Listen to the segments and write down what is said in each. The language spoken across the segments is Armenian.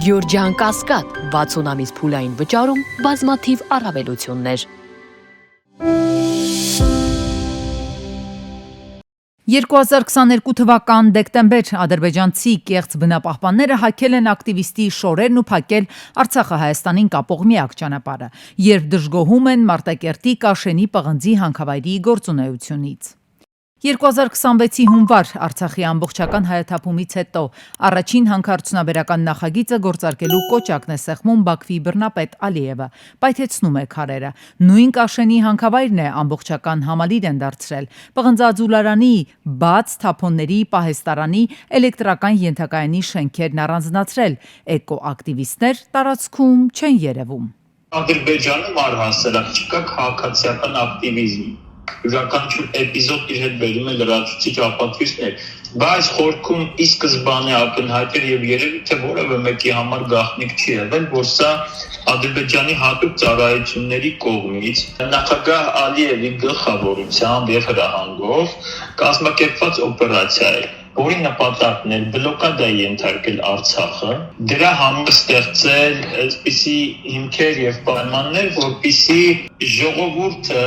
Գյորջյան Կասկադ 60 ամիս փուլային վճարում բազմաթիվ առավելություններ։ 2022 թվական դեկտեմբեր ադրբեջանցի կեղծ բնապահպանները հակել են ակտիվիստի շորերն ու փակել Արցախը Հայաստանին կապող միակ ճանապարհը, երբ դժգոհում են Մարտակերտի Կաշենի պղնձի հանքավայրի գործունեությունից։ 2026-ի հունվար Արցախի ամբողջական հայաթափումից հետո առաջին հանքարդյունաբերական նախագիծը գործարկելու կոճակն է սեղմում Բաքվի բռնապետ Ալիևը, պայթեցնում է քարերը։ Նույն Կաշենի հանքավայրն է ամբողջական համալիր են դարձրել, պղնձաձուլարանի, բաց թափոնների, պահեստարանի, էլեկտրական ենթակայանի շենքերն առանձնացրել։ Էկոակտիվիստներ տարածքում չեն երևում։ Ադրբեջանում առհասարակ չկա քաղաքացիական ակտիվիզմ։ Յուրաքանչյուր էպիզոդ իր հետ բերում է լրացուցիչ ապացույցներ, բայց խորքում ի սկզբանե ակնհայտ էր եւ երևի թե որևէ մեկի համար գաղտնիք չի եղել, որ սա Ադրբեջանի հատուկ ծառայությունների կողմից նախագահ Ալիևի գլխավորությամբ եւ հրահանգով կազմակերպված օպերացիա է, որի նպատակն էր բլոկադայի ենթարկել Արցախը, դրա համար ստեղծել այսպիսի հիմքեր եւ պայմաններ, որպիսի ժողովուրդը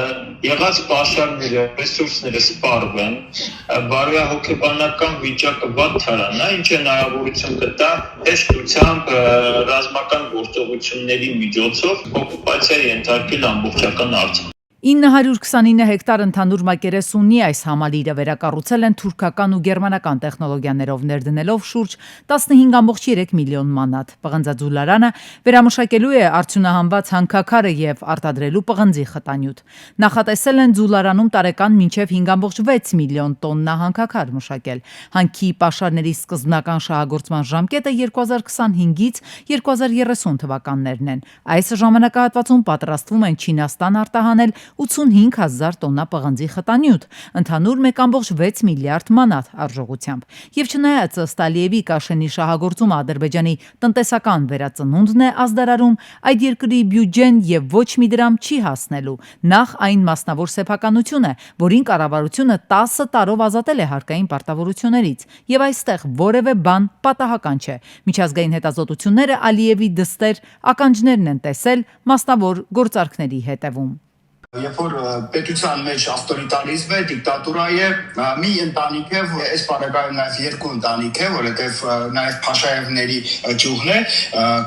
եղած պաշարները, ռեսուրսները սպառվեն, բարոյահոգեբանական վիճակը վատ թարանա, ինչը հնարավորություն կտա հեշտությամբ ռազմական գործողությունների միջոցով օկուպացիա ենթարկել ամբողջական Արցախը։ 929 հեկտար ընդհանուր մակերես ունի այս համալիրը, վերակառուցել են թուրքական ու գերմանական տեխնոլոգիաներով, ներդնելով շուրջ 15.3 միլիոն մանատ։ Պղնձաձուլարանը վերամշակելու է արդյունահանված հանքաքարը եւ արտադրելու պղնձի խտանյութ։ Նախատեսել են ձուլարանում տարեկան մինչև 5.6 միլիոն տոննա հանքաքար մշակել։ Հանքի պաշարների սկզբնական շահագործման ժամկետը 2025-ից 2030 թվականներն են։ Այս ժամանակահատվածում պատրաստվում են Չինաստան արտահանել 85,000 տոննա պղնձի խտանյութ, ընդհանուր 1.6 միլիարդ մանատ արժողությամբ։ Եվ չնայած ըստ Ալիևի Կաշենի շահագործումը Ադրբեջանի տնտեսական վերածնունդն է ազդարարում, այդ երկրի բյուջեն եւ ոչ մի դրամ չի հասնելու։ Նախ այն մասնավոր սեփականություն է, որին կառավարությունը 10 տարով ազատել է հարկային պարտավորություններից, եւ այստեղ որևէ բան պատահական չէ։ Միջազգային հետազոտությունները Ալիևի դստեր ականջներն են տեսել մասնավոր գործարքների հետևում։ Երբ որ պետության մեջ ավտորիտարիզմ է, դիկտատուրա է, մի ընտանիք է, այս բարեկայում նաև երկու ընտանիք է, որովհետև նաև Փաշաևների ճյուղն է,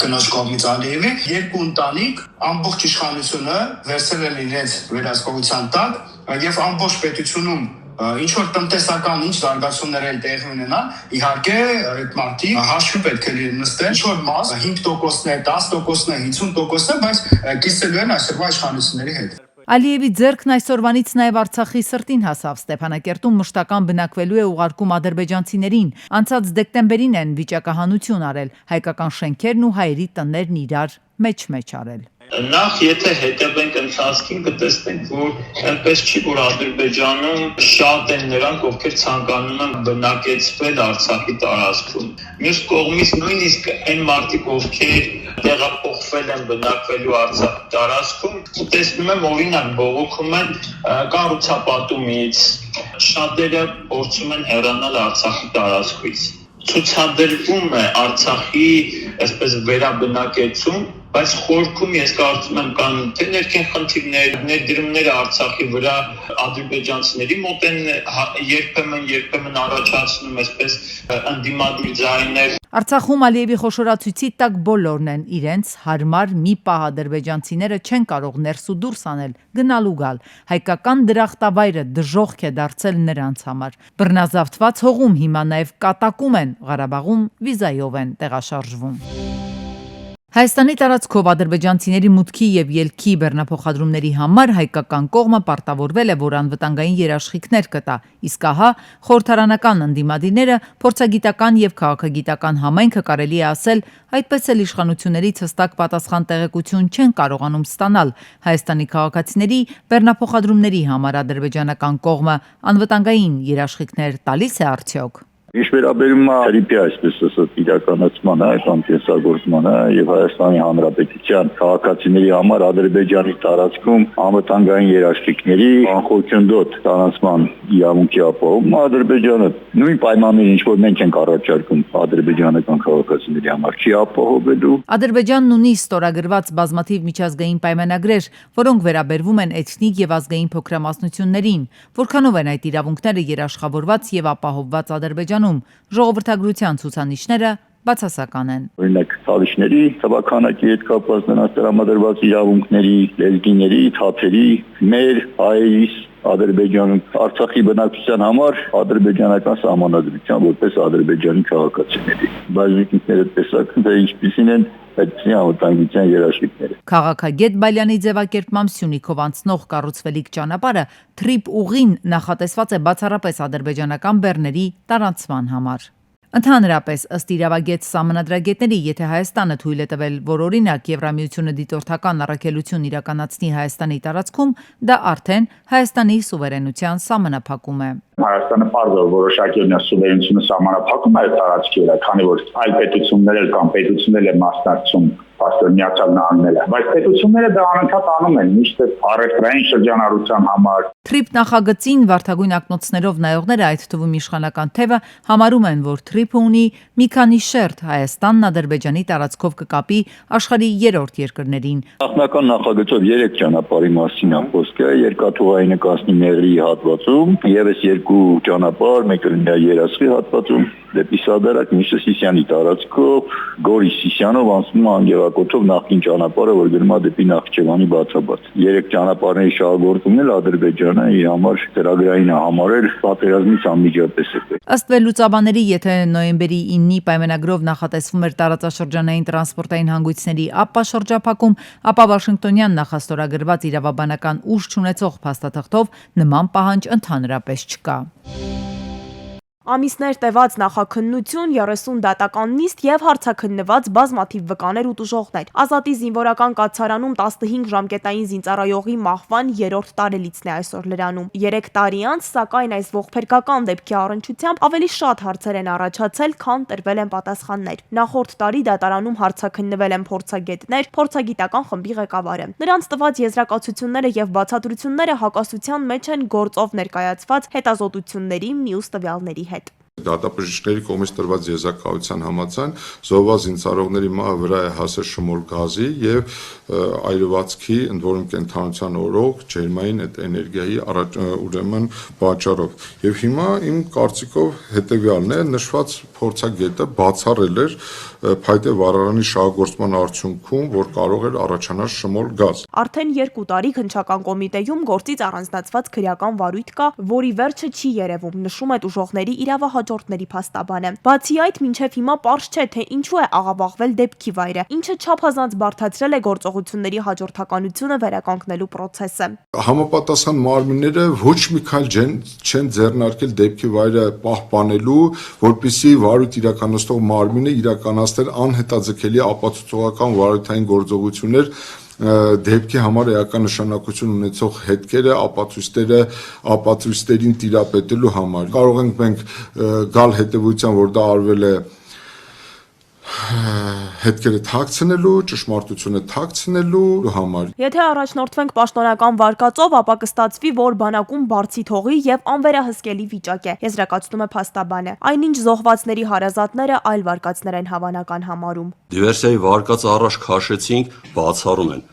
կնոջ կողմից Ալիևի, երկու ընտանիք ամբողջ իշխանությունը վերցրել են իրենց վերահսկողության տակ եւ ամբողջ պետությունում ինչ որ տնտեսական ինչ զարգացումներ են տեղի ունենան, իհարկե այդ մարտի հաշվի պետք է նստեն, ինչ որ մաս 5%-ն է, 10%-ն է, 50%-ն է, բայց կիսելու են այսօրվա իշխանությունների հետ։ Ալիևի ձեռքն այսօրվանից նաև Արցախի սրտին հասավ։ Ստեփանակերտում մշտական բնակվելու է ուղարկում ադրբեջանցիներին։ Անցած դեկտեմբերին են վիճակահանություն արել, հայկական շենքերն ու հայերի տներն իրար մեջ արել։ Նախ եթե հետևենք ընթացքին կտեսնենք, որ այնպես չի, որ Ադրբեջանում շատ են նրանք, ովքեր ցանկանում են բնակեցվել Արցախի տարածքում։ Մյուս կողմից նույնիսկ այն մարդիկ, ովքեր տեղափոխվել են բնակվելու Արցախի տարածքում, տեսնում եմ օրինակ բողոքում են կառուցապատումից, շատերը փորձում են հեռանալ Արցախի տարածքից։ Ցուցադրվում է Արցախի այսպես վերաբնակեցում, բայց խորքում ես կարծում եմ կան թե ներքին խնդիրներ, ներդրումները Արցախի վրա ադրբեջանցիների մոտ են երբեմն առաջացնում այսպես ընդդիմադիր ձայներ։ Արցախում Ալիևի խոշորացույցի տակ բոլորն են իրենց հարմար մի պահ ադրբեջանցիները չեն կարող ներս ու դուրս անել, գնալ ու գալ։ Հայկական դրախտավայրը դժոխք է դարձել նրանց համար։ Բռնազավթված հողում հիմա նաև կատակում են, Ղարաբաղում վիզայով են տեղաշարժվում։ Հայաստանի տարածքով ադրբեջանցիների մուտքի եւ ելքի բեռնափոխադրումների համար հայկական կողմը պարտավորվել է, որ անվտանգային երաշխիքներ կտա, իսկ ահա խորհրդարանական ընդդիմադիրները փորձագիտական եւ քաղաքագիտական համայնքը կարելի է ասել այդպես էլ իշխանություններից հստակ պատասխան տեղեկություն չեն կարողանում ստանալ։ Հայաստանի քաղաքացիների բեռնափոխադրումների համար ադրբեջանական կողմը անվտանգային երաշխիքներ տալիս է արդյոք։ Ինչ վերաբերում է հրիպի այսպես ասած իրականացմանը, կամ կենսագործմանը եւ Հայաստանի Հանրապետության քաղաքացիների համար Ադրբեջանի տարածքում անվտանգային երաշխիքների անխոչնդոտ տարածման իրավունքի ապահովում Ադրբեջանը նույն պայմանները ինչ որ մենք ենք առաջարկում ադրբեջանական քաղաքացիների համար չի ապահովելու։ Ադրբեջանն ունի ստորագրված բազմաթիվ միջազգային պայմանագրեր, որոնք վերաբերվում են էթնիկ եւ ազգային փոքրամասնություններին, որքանով են այդ իրավունքները երաշխավորված եւ ապահովված Ադրբեջանում։ Ժողովրդագրության ցուցանիշները բացասական են։ Օրինակ, ցավիչների թվականակի հետ կապված նրանց տրամադրված իրավունքների, լեզգիների, թաթերի, մեր հայերիս Ադրբեջանում Արցախի բնակչության համար ադրբեջանական սահմանադրության որպես ադրբեջանի քաղաքացիների։ Բաժնիկները տեսակ թե ինչպիսին են այդպիսի անվտանգության երաշխիքները։ Քաղաքագետ Բալյանի ձևակերպմամբ Սյունիքով անցնող կառուցվելիք ճանապարհը թրիփ ուղին նախատեսված է բացառապես ադրբեջանական բեռների տարանցման համար։ Ընդհանրապես, ըստ իրավագետ սահմանադրագետների, եթե Հայաստանը թույլ է տվել, որ օրինակ Եվրամիությունը դիտորդական առաքելություն իրականացնի Հայաստանի տարածքում, դա արդեն Հայաստանի սուվերենության սահմանափակում է։ Հայաստանը բարձր որոշակի սուվերենությունը սահմանափակում է այդ տարածքի վրա, քանի որ այլ պետություններ կամ պետություններ են մասնակցում Միացյալ Նահանգները, բայց պետությունները դա անընդհատ անում են, միշտ առևտրային շրջանառության համար։ Թրիփ նախագծին վարդագույն ակնոցներով նայողները, այդ թվում իշխանական թևը, համարում են, որ թրիփը ունի մի քանի շերտ Հայաստանն Ադրբեջանի տարածքով կկապի աշխարհի 3-րդ երկրներին։ Նախնական նախագծով 3 ճանապարհի մասին է խոսքը, երկաթուղային նկասնի Մեղրիի հատվածում, եւս 2 ճանապարհ, մեկը Երասխի հատվածում, դեպի Սադարակ, մյուսը Սիսիանի տարածքով, Գորի Սիսիանով անցնում է Անգեղակոթով նախկին ճանապարհը, որ գնում է դեպի Նախճեվանի բացաբաց։ 3 ճանապարհների շահագործումն էլ Ադրբեջանը իր համար ծրագրային է համարել պատերազմից անմիջապես հետո։ Ըստ վերլուծաբանների, եթե նոյեմբերի 9-ի պայմանագրով նախատեսվում էր տարածաշրջանային տրանսպորտային հանգույցների ապա շրջափակում, ապա Վաշինգտոնյան նախաստորագրված իրավաբանական ուժ չունեցող փաստաթղթով նման պահանջ ընդհանրապես չկա։ Ամիսներ տևած նախաքննություն, 30 դատական նիստ եւ հարցաքննված բազմաթիվ վկաներ ու տուժողներ։ Ազատի զինվորական կացարանում 15 ժամկետային զինծառայողի մահվան 3-րդ տարելիցն է այսօր լրանում։ 3 տարի անց, սակայն այս ողբերգական դեպքի առնչությամբ ավելի շատ հարցեր են առաջացել, քան տրվել են պատասխաններ։ Նախորդ տարի դատարանում հարցաքննվել են փորձագետներ, փորձագիտական խմբի ղեկավարը։ Նրանց տված եզրակացությունները եւ բացատրությունները հակասության մեջ են գործով ներկայացված հետազոտությունների մյուս տվյալների հետ։ Դատաբժիշկների կողմից տրված եզրակացության համաձայն զոհված զինծառայողների մահը վրա է հասել շմոր գազի եւ այրվածքի, ընդ որում կենթանության օրոք, ջերմային այդ էներգիայի ուրեմն պատճառով։ Եվ հիմա իմ կարծիքով հետեւյալն է, նշված փորձագետը բացառել էր փայտե վառարանի շահագործման արդյունքում, որ կարող էր առաջանալ շմոր գազ։ Արդեն 2 տարի քննչական կոմիտեում գործից առանձնացված քրեական վարույթ կա, որի վերջը չի երևում, նշում է տուժողների իրավահաջորդների փաստաբանը։ Բացի այդ, մինչև հիմա պարզ չէ, թե ինչու է աղավաղվել դեպքի վայրը, ինչը չափազանց բարդացրել է գործողությունների հաջորդականությունը վերականգնելու process-ը։ Համապատասխան մարմինները ոչ մի քայլ չեն ձեռնարկել դեպքի վայրը պահպանելու, որպեսզի վարույթ իրականացնող մարմինը իրականացնել անհետաձգելի ապացուցողական վարույթային գործողություններ դեպքի համար էական նշանակություն ունեցող հետքերը, ապացույցներին տիրապետելու համար։ Կարող ենք մենք գալ հետևության, որ դա արվել է հետքերը թաքցնելու, ճշմարտությունը թաքցնելու համար։ Եթե առաջնորդվենք պաշտոնական վարկածով, ապա կստացվի, որ բանակում բարձի թողի եւ անվերահսկելի վիճակ է, եզրակացնում է փաստաբանը։ Այնինչ զոհվածների հարազատները այլ վարկածներ են հավանական համարում։ Դիվերսիայի վարկածը առաջ քաշեցինք, բացառում են։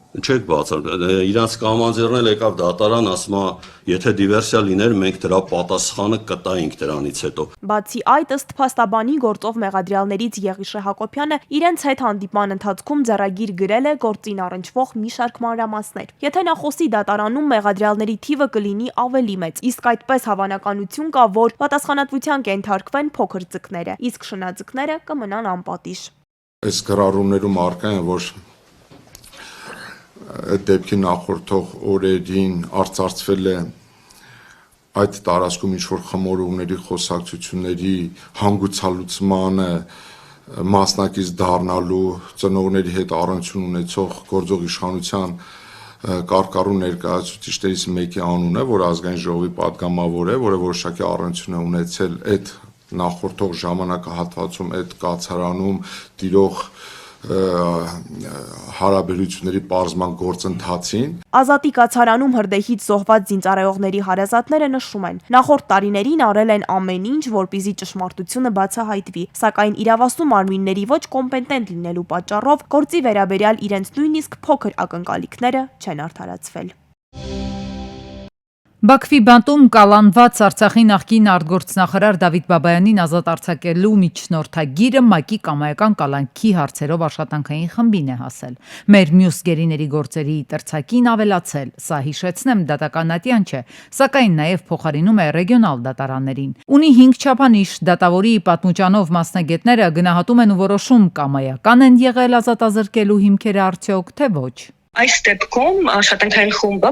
Չեք բացառում, իրանց կամանձերն էլ եկավ դատարան, ասում է, եթե դիվերսիա լիներ, մենք դրա պատասխանը կտայինք դրանից հետո։ Բացի այդ, ըստ փաստաբանի գործով մեղադրյալներից Եղիշե Հակոբյանը իրենց հետ հանդիպման ընթացքում ձեռագիր գրել է գործին առնչվող մի շարք մանրամասներ։ Եթե նա խոսի դատարանում, մեղադրյալների թիվը կլինի ավելի մեծ, իսկ այդպես հավանականություն կա, որ պատասխանատվության կենթարկվեն փոքր ձկները, իսկ շնաձկները կմնան անպատիժ։ Այս գրառումներում առկա են, որ դեպքի նախորդող օրերին արծարծվել է այդ տարածքում ինչ-որ խմորումների խոսակցությունների հանգուցալուծմանը մասնակից դառնալու ծնողների հետ առնչություն ունեցող գործող իշխանության կարկառու ներկայացուցիչներից մեկի անունը, որ ազգային ժողովի պատգամավոր է, որը որոշակի առնչություն է ունեցել այդ նախորդող ժամանակահատվածում այդ կացարանում տիրող հարաբերությունների պարզման գործընթացին։ Ազատի կացարանում հրդեհից զոհված զինծառայողների հարազատները նշում են. նախորդ տարիներին արել են ամեն ինչ, որպեսզի ճշմարտությունը բացահայտվի, սակայն իրավասու մարմինների ոչ կոմպետենտ լինելու պատճառով գործի վերաբերյալ իրենց նույնիսկ փոքր ակնկալիքները չեն արդարացվել։ Բաքվի բանտում կալանված Արցախի նախկին արտգործնախարար Դավիթ Բաբայանին ազատ արձակելու միջնորդագիրը ՄԱԿ-ի կամայական կալանքի հարցերով աշխատանքային խմբին է հասել։ Մեր մյուս գերիների գործերի տրցակին ավելացել, սա հիշեցնեմ դատականատյան չէ, սակայն նաև փոխարինում է ռեգիոնալ դատարաններին։ Ունի 5 չափանիշ, դատավորի պատմուճանով մասնագետները գնահատում են ու որոշում կամայական են եղել ազատազրկելու հիմքերը արդյոք թե ոչ։ Այս դեպքում աշխատանքային խումբը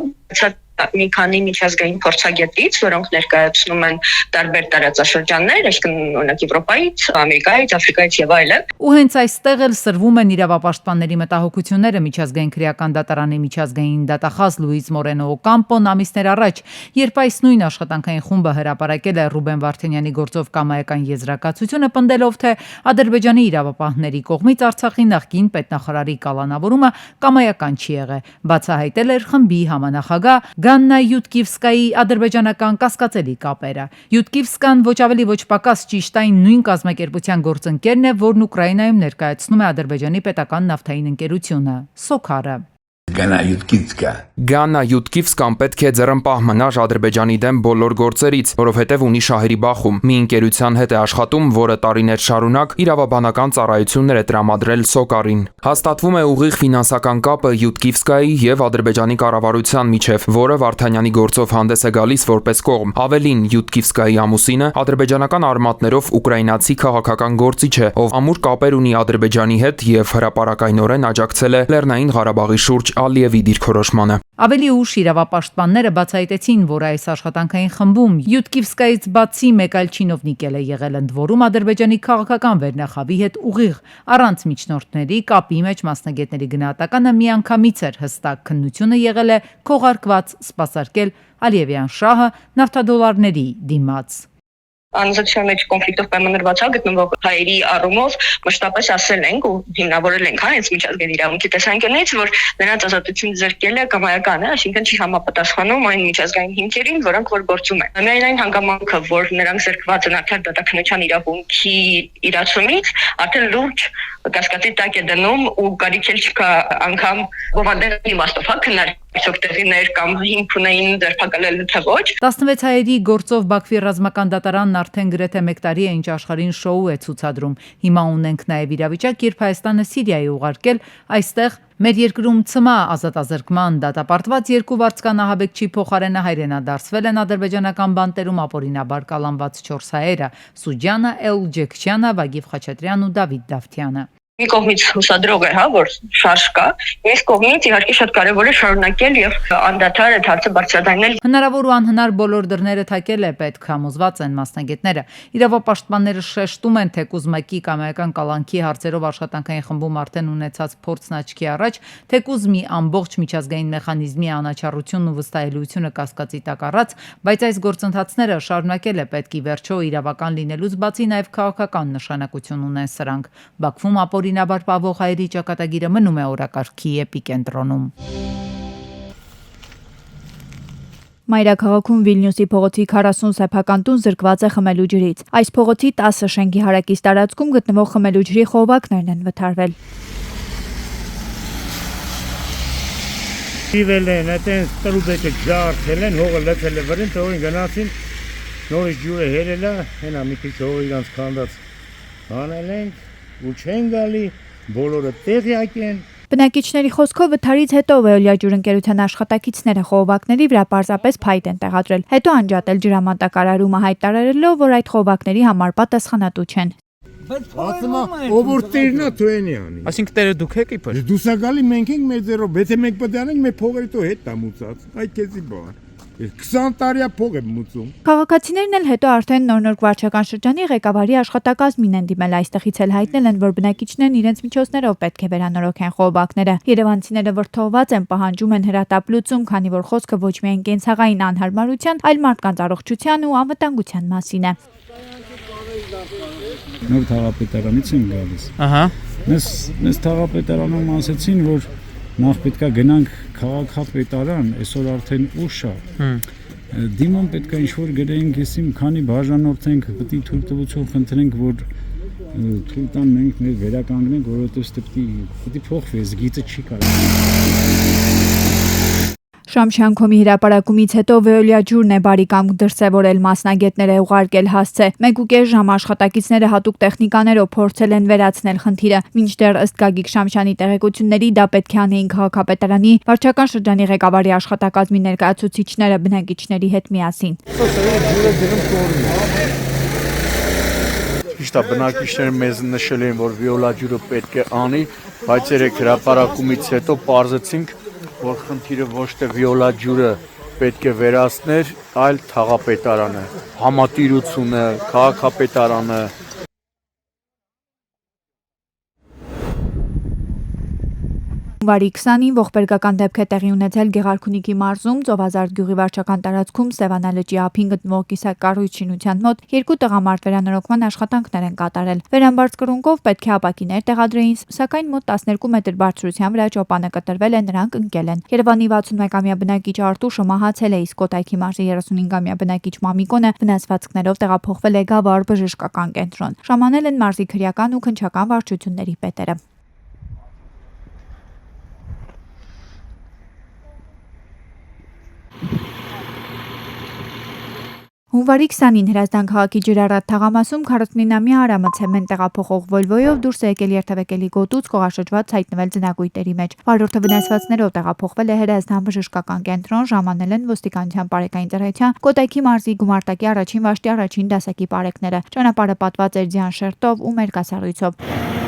մի քանի միջազգային փորձագետից, որոնք ներկայացնում են տարբեր տարածաշրջաններ, այսինքն օրինակ Եվրոպայից, Ամերիկայից, Աֆրիկայից եւ այլն։ Ու հենց այստեղ էլ սրվում են իրավապաշտպանների մտահոգությունները միջազգային քրեական դատարանի միջազգային դատախազ Լուիզ Մորենո Օկամպոն ամիսներ առաջ, երբ այս նույն աշխատանքային խումբը հրապարակել է Ռուբեն Վարդանյանի գործով կամայական եզրակացությունը, պնդելով, թե Ադրբեջանի իրավապահների կողմից Արցախի նախկին պետնախարարի կալանավորումը կամայական չի եղել, բացահայտել էր խմբի համանախագահ Գաննա Յուտկիվսկայի ադրբեջանական կասկածելի կապերը։ Յուտկիվսկան ոչ ավելի ոչ պակաս ճիշտ այն նույն կազմակերպության գործընկերն է, որն Ուկրաինայում ներկայացնում է Ադրբեջանի պետական նավթային ընկերությունը՝ Սոքարը։ Գաննա Յուտկիվսկան պետք է ձեռնպահ մնար Ադրբեջանի դեմ բոլոր գործերից, որովհետև ունի շահերի բախում։ Մի ընկերության հետ է աշխատում, որը տարիներ շարունակ իրավաբանական ծառայություններ է տրամադրել Սոկարին։ Հաստատվում է ուղիղ ֆինանսական կապը Յուտկիվսկայի եւ Ադրբեջանի կառավարության միջև, որը Վարդանյանի գործով հանդես է գալիս որպես կողմ։ Ավելին, Յուտկիվսկայի ամուսինը ադրբեջանական արմատներով ուկրաինացի քաղաքական գործիչ է, ով ամուր կապեր ունի Ադրբեջանի հետ եւ հրապարակայնորեն աջակցել է Լեռնային Ղարաբաղի շուրջ Ալիևի դիրքորոշմանը։ Ավելի ուշ իրավապաշտպանները բացահայտեցին, որ այս աշխատանքային խմբում Յուտկիվսկայից բացի մեկ այլ չինովնիկ է եղել, ընդ որում Ադրբեջանի քաղաքական վերնախավի հետ ուղիղ առանց միջնորդների կապի մեջ մասնագետների գնահատականը միանգամից էր հստակ, քննությունը եղել է քողարկված սպասարկել Ալիևյան շահը նավթադոլարների դիմաց։ Անձնության մեջ կոնֆլիկտով պայմանավորված գտնվող հայերի առումով մշտապես ասել ենք ու հիմնավորել ենք հենց միջազգային իրավունքի տեսանկյունից, որ նրանց ազատությունը զրկելը կամայական է, այսինքն չի համապատասխանում այն միջազգային հիմքերին, որոնք որ գործում են։ Միայն այն հանգամանքը, որ նրանք զրկված են արդար դատաքննության իրավունքի իրացումից, արդեն լուրջ կասկածի տակ է դնում ու կարիք էլ չկա անգամ բովանդերի իմաստով քննարկել տեղիներ կամ հիմք ունեին ձերբակալելու թե ոչ։ 16 հայերի գործով Բաքվի ռազմական դատարանն արդեն գրեթե 1 տարի է ինչ աշխարհին շոու է ցուցադրում։ Հիմա ունենք նաև իրավիճակ, երբ Հայաստանը Սիրիայի ուղարկել այստեղ մեր երկրում ՑՄԱ ազատազրկման դատապարտված 2 վարձկանահաբեկչի փոխարենը հայրենադարձվել են ադրբեջանական բանտերում ապօրինաբար կալանված 4 հայերը՝ Սուջանը, Էլջեքչյանը, Վագիվ Խաչատրյանն ու Դավիթ Դավթյանը։ Մի կողմից հուսադրող է, որ շարժ կա, մյուս կողմից իհարկե շատ կարևոր է շարունակել եւ անդադար այդ հարցը բարձրաձայնել։ Հնարավոր ու անհնար բոլոր դռները թակել է պետք, համոզված են մասնագետները։ Իրավապաշտպանները շեշտում են, թե ՄԱԿ-ի կամայական կալանքի հարցերով աշխատանքային խմբում արդեն ունեցած փորձն աչքի առաջ, թեկուզ մի ամբողջ միջազգային մեխանիզմի անաչառությունն ու վստահելիությունը կասկածի տակ առած, բայց այս գործընթացները շարունակել է պետք ի վերջո իրավական լինելուց բացի նաև քաղաքական նշանակություն ունեն սրանք։ Բաքվում ապօրինաբար պահվող հայերի ճակատագիրը մնում է օրակարգի էպիկենտրոնում։ Մայրաքաղաքում Վիլնյուսի փողոցի 40 սեփական տուն զրկված է խմելու ջրից։ Այս փողոցի 10 շենքի հարակից տարածքում գտնվող խմելու ջրի խողովակներն են վթարվել։ Իվել են, այդտենց տրուբեկը ջարդել են, հողը լցել է վրին, թողին գնացին, նորից ջուրը հերել է, հենա մի քիչ հողը իրանց քանդած հանել ենք, ու չեն գալի, բոլորը տեղյակ են։ Բնակիչների խոսքով վթարից հետո Veolia ջուրընկերության աշխատակիցները խողովակների վրա պարզապես փայտ են տեղադրել, հետո անջատել ջրամատակարարումը հայտարարելով, որ այդ խողովակների համար պատասխանատու չեն։ Ասում է, ով որ տերն է թույնի անի։ Այսինքն տերը դուք եք իբր։ Դուս է գալի մենք ենք մեր ձեռով, եթե մենք պետք է անենք, մեր փողերը տո հետ է մուծած։ Այդ քեզի բան։ 20 տարի փող է մուծում։ Քաղաքացիներն էլ հետո արդեն նոր վարչական շրջանի ղեկավարի աշխատակազմին են դիմել, այստեղից էլ հայտնել են, որ բնակիչներն իրենց միջոցներով պետք է վերանորոգեն խողովակները։ Երևանցիները վրդովված են, պահանջում են հրատապ լուծում, քանի որ խոսքը ոչ միայն կենցաղային անհարմարության, այլ մարդկանց առողջության ու անվտանգության մասին է։ նոր թաղապետարանից են գալիս։ Ահա։ Մեզ թաղապետարանում ասեցին, որ նախ պետքա գնանք քաղաքապետարան, այսօր արդեն ուշ է։ Դիմում պետքա ինչ-որ գրենք, եսիմ քանի բաժանորդ ենք, պետք է թույլտվություն խնդրենք, որ թույլ տան մենք մեր վերականգնենք, որովհետև պետք է փոխվի, այս գիծը չի կարող։ Շամշյանքոմի հրապարակումից հետո Վեոլիա ջուրն է բարի կամք դրսևորել, մասնագետները ուղարկել հասցե 1.5 ժամ աշխատակիցները հատուկ տեխնիկաներով փորձել են վերացնել խնդիրը, մինչդեռ ըստ Գագիկ Շամշյանի տեղեկությունների դա պետք է անեին քաղաքապետարանի վարչական շրջանի ղեկավարի աշխատակազմի ներկայացուցիչները բնակիչների հետ միասին։ Ճիշտ է, բնակիչները մեզ նշել են, որ Վիոլա ջուրը պետք է անի, բայց երեք հրապարակումից հետո պարզեցինք, որ խնդիրը ոչ թե Վիոլա ջուրը պետք է վերացներ, այլ թաղապետարանը, համատիրությունը, քաղաքապետարանը։ Հունվարի 20-ին ողբերգական դեպք է տեղի ունեցել Գեղարքունիքի մարզում Ծովազարդ գյուղի վարչական տարածքում Սևանա լճի ափին գտնվող կիսակառույց շինության մոտ 2 տղամարդ վերանորոգման աշխատանքներ են կատարել։ Վերամբարձ կռունկով պետք է ապակիներ տեղադրեին, սակայն մոտ 12 մետր բարձրության վրա ճոպանը կտրվել է, նրանք ընկել են։ Երևանի 61-ամյա բնակիչ Արտուշը մահացել է, իսկ Կոտայքի մարզի 35-ամյա բնակիչ Մամիկոնը վնասվածքներով տեղափոխվել է Գավառ բժշկական կենտրոն։ Ժամանել են մարզի քրեական ու քննչական վարչությունների պետերը։ Հունվարի 20-ին Հրազդան քաղաքի Ջրառատ թաղամասում 49-ամյա Արամը ցեմենտ տեղափոխող Վոլվոյով դուրս է եկել երթևեկելի գոտուց կողաշրջված հայտնվել ձնագույտերի մեջ։ Վարորդը վնասվածքներով տեղափոխվել է Հրազդան բժշկական կենտրոն, ժամանել են ոստիկանության բարեկային ծառայության Կոտայքի մարզի գումարտակի առաջին վաշտի առաջին դասակի պարեկները։ Ճանապարհը պատված էր ձյան շերտով ու մերկասառույցով։